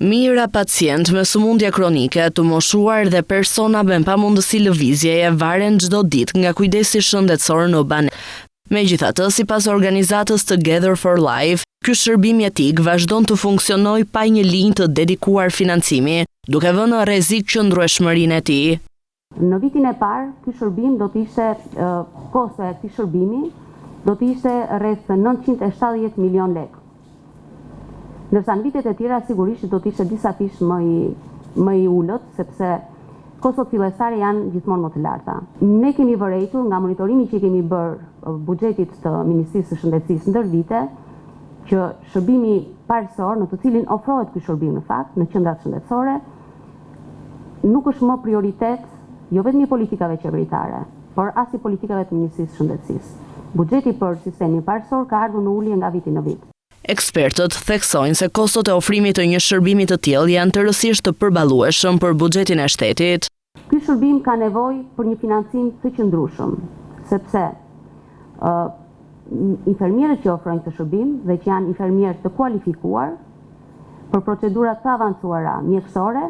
Mijëra pacient me sëmundje kronike, të moshuar dhe persona me pamundësi lëvizjeje varen çdo ditë nga kujdesi shëndetësor në banesë. Megjithatë, sipas organizatës Together for Life, ky shërbim jetik vazhdon të funksionojë pa një linjë të dedikuar financimi, duke vënë në rrezik qëndrueshmërinë e tij. Në vitin e parë, ky shërbim do të ishte kosto e këtij shërbimi do të ishte rreth 970 milion lekë. Ndërsa në vitet e tjera sigurisht do të ishte disa fish më i ulët, sepse kostot fillestare janë gjithmonë më të larta. Ne kemi vërejtur nga monitorimi që kemi bërë buxhetit të Ministrisë së Shëndetësisë ndër vite, që shërbimi parësor në të cilin ofrohet ky shërbim në fakt në qendrat shëndetësore nuk është më prioritet jo vetëm i politikave qeveritare, por as i politikave të Ministrisë së Shëndetësisë. Buxheti për sistemin parësor ka ardhur në ulje nga viti në vit. Ekspertët theksojnë se kostot e ofrimit të një shërbimi të tillë janë tërësisht të përballueshëm për buxhetin e shtetit. Ky shërbim ka nevojë për një financim të qëndrueshëm, sepse infermierët që ofrojnë këtë shërbim dhe që janë infermierë të kualifikuar për procedurat të avancuara mjekësore,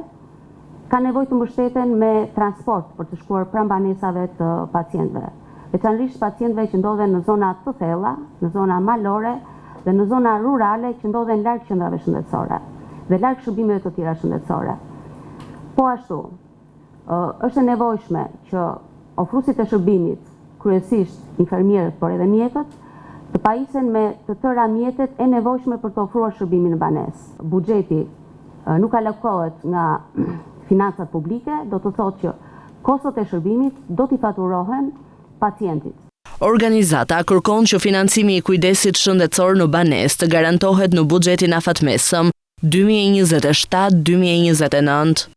ka nevojë të mbështeten me transport për të shkuar pranë banesave të pacientëve, veçanërisht pacientëve që ndodhen në zona të thella, në zona malore dhe në zona rurale që ndodhen larg qendrave shëndetësore dhe larg shërbimeve të tjera shëndetësore. Po ashtu, është e nevojshme që ofruesit e shërbimit, kryesisht infermierët, por edhe mjekët, të pajisen me të tëra mjetet e nevojshme për të ofruar shërbimin në banesë. Buxheti nuk alokohet nga financat publike, do të thotë që kostot e shërbimit do t'i faturohen pacientit. Organizata kërkon që financimi i kujdesit shëndetësor në banesë të garantohet në buxhetin afatmesëm 2027-2029.